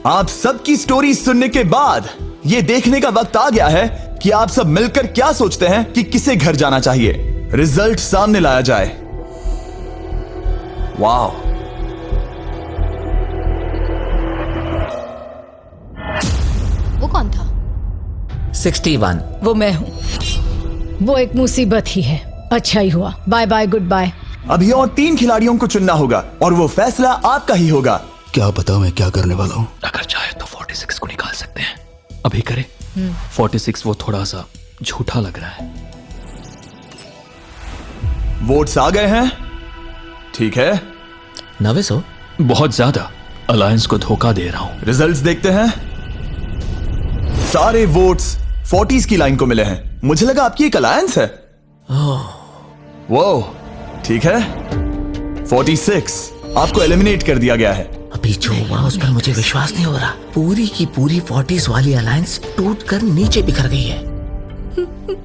आप सबकी स्टोरी सुनने के बाद ये देखने का वक्त आ गया है कि आप सब मिलकर क्या सोचते हैं कि किसे घर जाना चाहिए। रिजल्ट सामने लाया जाए। वाह, वो कौन था? 61। वो मैं हूँ। वो एक मुसीबत ही है। अच्छा ही हुआ। Bye bye, goodbye. अभी और 3 खिलाड़ियों को चुनना होगा और वो फैसला आपका ही होगा। क्या पता मैं क्या करने वाला हूँ। अगर चाहे तो 46 को निकाल सकते हैं। अभी करें। 46 वो थोड़ा सा झूठा लग रहा है। वोट्स आ गए हैं। ठीक है, 900 बहुत ज्यादा। अलायंस को धोखा दे रहा हूं। रिजल्ट्स देखते हैं। सारे वोट्स 40s की लाइन को मिले हैं। मुझे लगा आपकी एक अलायंस है। वो ठीक है, 46 आपको एलिमिनेट कर दिया गया है। अभी जो हुआ उस पर मुझे विश्वास नहीं हो रहा। पूरी की पूरी 40s वाली अलायंस टूटकर नीचे बिखर गई है।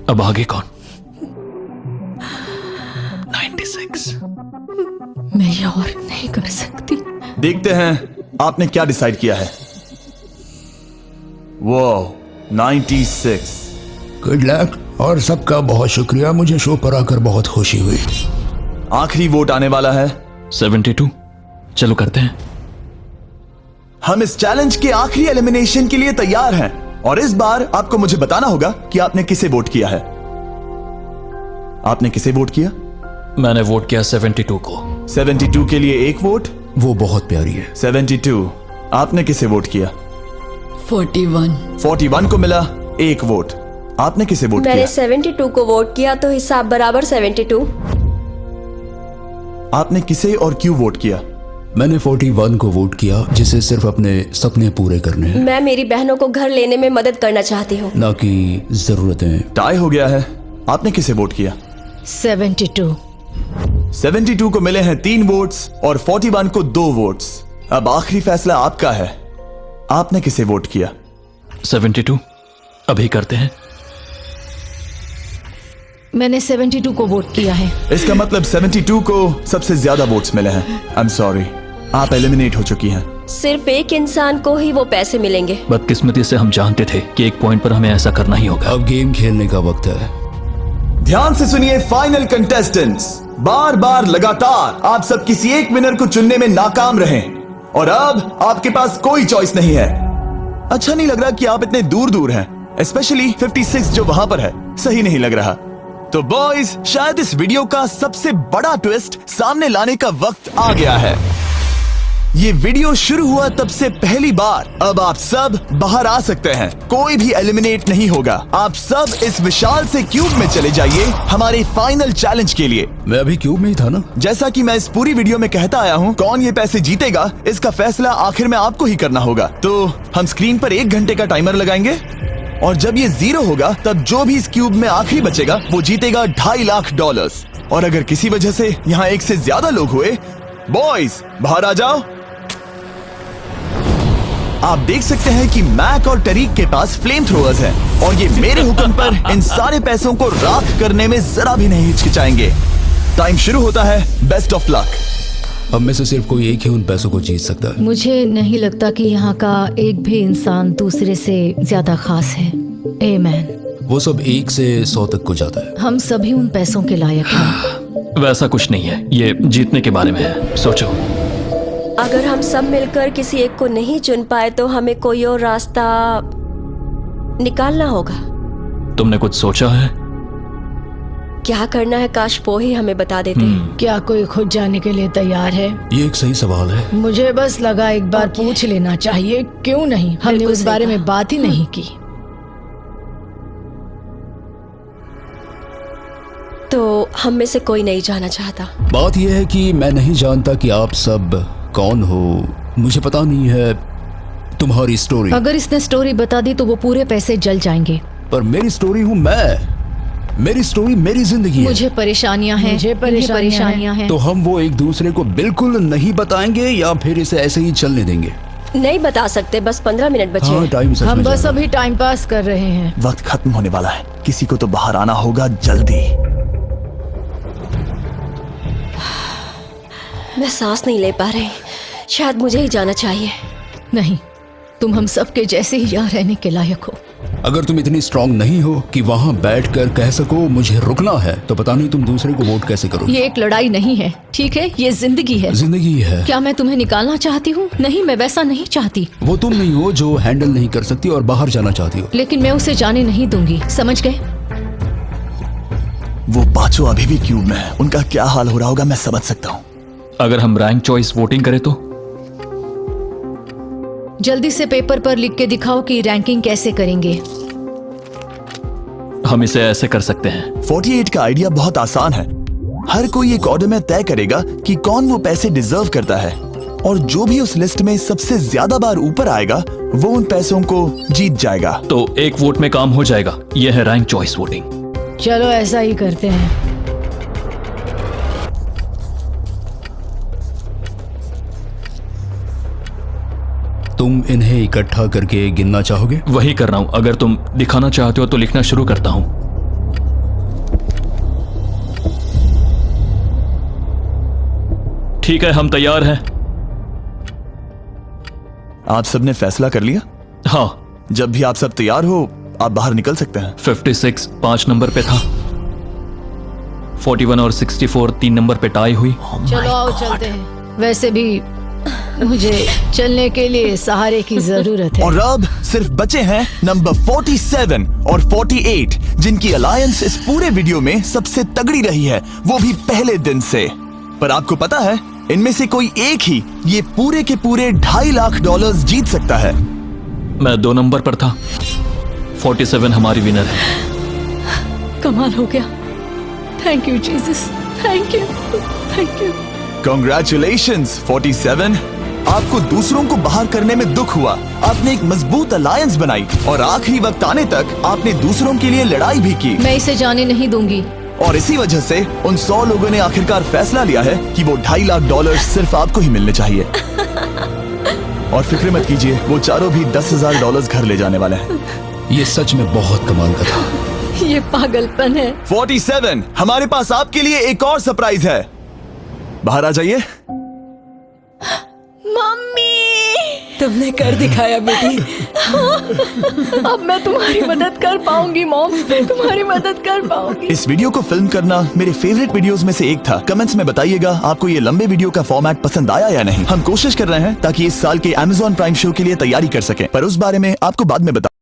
अब आगे कौन? 96। मैं ये और नहीं कर सकती। देखते हैं आपने क्या डिसाइड किया है। वो 96। गुड लक और सबका बहुत शुक्रिया। मुझे शो पर आकर बहुत खुशी हुई। आखिरी वोट आने वाला है। 72। चलो करते हैं। हम इस चैलेंज के आखिरी एलिमिनेशन के लिए तैयार हैं और इस बार आपको मुझे बताना होगा कि आपने किसे वोट किया है। आपने किसे वोट किया? मैंने वोट किया 72 को। 72 के लिए एक वोट। वो बहुत प्यारी है। 72। आपने किसे वोट किया? 41। 41 को मिला एक वोट। आपने किसे वोट किया? मैंने 72 को वोट किया, तो हिसाब बराबर 72। आपने किसे और क्यों वोट किया? मैंने 41 को वोट किया, जिसे सिर्फ अपने सपने पूरे करने हैं। मैं मेरी बहनों को घर लेने में मदद करना चाहती हूँ, ना कि जरूरतें। टाई हो गया है। आपने किसे वोट किया? 72। 72 को मिले हैं 3 वोट्स और 41 को 2 वोट्स। अब आखिरी फैसला आपका है। आपने किसे वोट किया? 72। अभी करते हैं। मैंने 72 को वोट किया है। इसका मतलब 72 को सबसे ज्यादा वोट्स मिले हैं। आई एम सॉरी, आप एलिमिनेट हो चुकी हैं। सिर्फ एक इंसान को ही वो पैसे मिलेंगे। बदकिस्मती से हम जानते थे कि एक पॉइंट पर हमें ऐसा करना ही होगा। अब गेम खेलने का वक्त है। ध्यान से सुनिए फाइनल कंटेस्टेंट्स, बार बार लगातार आप सब किसी एक विनर को चुनने में नाकाम रहे और अब आपके पास कोई चॉइस नहीं है। अच्छा नहीं लग रहा कि आप इतने दूर दूर हैं, स्पेशली 56 जो वहां पर है। सही नहीं लग रहा। तो बॉयज, शायद इस वीडियो का सबसे बड़ा ट्विस्ट सामने लाने का वक्त आ गया है। ये वीडियो शुरू हुआ तब से पहली बार अब आप सब बाहर आ सकते हैं। कोई भी एलिमिनेट नहीं होगा। आप सब इस विशाल से क्यूब में चले जाइए हमारे फाइनल चैलेंज के लिए। मैं अभी क्यूब में ही था ना। जैसा कि मैं इस पूरी वीडियो में कहता आया हूँ, कौन ये पैसे जीतेगा इसका फैसला आखिर में आपको ही करना होगा। तो हम स्क्रीन पर 1 घंटे का टाइमर लगाएंगे और जब ये 0 होगा तब जो भी इस क्यूब में आखिरी बचेगा वो जीतेगा $2.5 लाख। और अगर किसी वजह से यहाँ एक से ज्यादा लोग हुए, बॉयज बाहर आ जाओ। आप देख सकते हैं कि मैक और टरीक के पास फ्लेम थ्रोअर्स हैं और ये मेरे हुक्म पर इन सारे पैसों को राख करने में जरा भी नहीं हिचकिचाएंगे। टाइम शुरू होता है। Best of luck. अब में से सिर्फ कोई एक ही उन पैसों को जीत सकता है। मुझे नहीं लगता कि यहाँ का एक भी इंसान दूसरे से ज्यादा खास है। आमीन। वो सब 1 से 100 तक को जाता है। हम सभी उन पैसों के लायक हैं। वैसा कुछ नहीं है, ये जीतने के बारे में है। सोचो, अगर हम सब मिलकर किसी एक को नहीं चुन पाए तो हमें कोई और रास्ता निकालना होगा। तुमने कुछ सोचा है? क्या करना है, काश वो ही हमें बता देते। क्या कोई खुद जाने के लिए तैयार है? ये एक सही सवाल है। मुझे बस लगा एक बार पूछ लेना चाहिए। क्यों नहीं? हमने उस बारे में बात ही नहीं की। तो हम में से कोई नहीं जाना चाहता। बात यह है कि मैं नहीं जानता कि आप सब कौन हो। मुझे पता नहीं है तुम्हारी स्टोरी। अगर इसने स्टोरी बता दी तो वो पूरे पैसे जल जाएंगे। पर मेरी स्टोरी हूँ मैं। मेरी स्टोरी मेरी जिंदगी है। मुझे परेशानियां हैं। मुझे परेशानियां हैं। तो हम वो एक दूसरे को बिल्कुल नहीं बताएंगे या फिर इसे ऐसे ही चलने देंगे? नहीं बता सकते, बस 15 मिनट बचे। हाँ, टाइम सच में हम बस जा रहा अभी टाइम पास कर रहे हैं। वक्त खत्म होने वाला है। किसी को तो बाहर आना होगा जल्दी। मैं सांस नहीं ले पा रही। शायद मुझे ही जाना चाहिए। नहीं, तुम हम सब के जैसे ही यहाँ रहने के लायक हो। अगर तुम इतनी स्ट्रांग नहीं हो कि वहाँ बैठकर कह सको मुझे रुकना है, तो पता नहीं तुम दूसरे को वोट कैसे करोगे। ये एक लड़ाई नहीं है, ठीक है? ये जिंदगी है। जिंदगी है। क्या मैं तुम्हें निकालना चाहती हूँ? नहीं, मैं वैसा नहीं चाहती। वो तुम नहीं हो जो हैंडल नहीं कर सकती और बाहर जाना चाहती हो। लेकिन मैं उसे जाने नहीं दूंगी, समझ गए? वो पांचों अभी भी क्यूब में है। उनका क्या हाल हो रहा होगा मैं समझ सकता हूँ। अगर हम रैंक चॉइस वोटिंग करें तो? जल्दी से पेपर पर लिख के दिखाओ कि रैंकिंग कैसे करेंगे। हम इसे ऐसे कर सकते हैं। 48 का आइडिया बहुत आसान है। हर कोई एक ऑर्डर में तय करेगा कि कौन वो पैसे डिजर्व करता है और जो भी उस लिस्ट में सबसे ज्यादा बार ऊपर आएगा वो उन पैसों को जीत जाएगा। तो एक वोट में काम हो जाएगा। यह है रैंक चॉइस वोटिंग। चलो ऐसा ही करते हैं। तुम इन्हें इकट्ठा करके गिनना चाहोगे? वही कर रहा हूं। अगर तुम दिखाना चाहते हो तो लिखना शुरू करता हूं। ठीक है, हम तैयार हैं। आप सबने फैसला कर लिया? हाँ। जब भी आप सब तैयार हो आप बाहर निकल सकते हैं। 56 5 नंबर पे था। 41 और 64 3 नंबर पे टाई हुई। चलो आओ चलते हैं। वैसे भी मुझे चलने के लिए सहारे की जरूरत है। और अब सिर्फ बचे हैं नंबर 47 और 48 जिनकी अलायंस इस पूरे वीडियो में सबसे तगड़ी रही है, वो भी पहले दिन से। पर आपको पता है इनमें से कोई एक ही ये पूरे के पूरे $2.5 लाख जीत सकता है। मैं 2 नंबर पर था। 47 हमारी विनर है। कमाल हो गया। Thank you Jesus, thank you, thank you. Congratulations 47। आपको दूसरों को बाहर करने में दुख हुआ। आपने एक मजबूत अलायंस बनाई और आखिरी वक्त आने तक आपने दूसरों के लिए लड़ाई भी की। मैं इसे जाने नहीं दूंगी। और इसी वजह से उन 100 लोगों ने आखिरकार फैसला लिया है कि वो $2.5 लाख सिर्फ आपको ही मिलने चाहिए। और फिक्र मत कीजिए, वो चारों भी $10,000 घर ले जाने वाले हैं। ये सच में बहुत कमाल का था। ये पागलपन है। 47, हमारे पास आपके लिए एक और सरप्राइज है। बाहर आ जाइए। मम्मी, तुमने कर दिखाया बेटी। अब मैं तुम्हारी मदद कर पाऊंगी मॉम, मैं तुम्हारी मदद कर पाऊंगी। इस वीडियो को फिल्म करना मेरे फेवरेट वीडियोस में से एक था। कमेंट्स में बताइएगा आपको ये लंबे वीडियो का फॉर्मेट पसंद आया या नहीं। हम कोशिश कर रहे हैं ताकि इस साल के Amazon प्राइम शो के लिए तैयारी कर सकें, पर उस बारे में आपको बाद में बता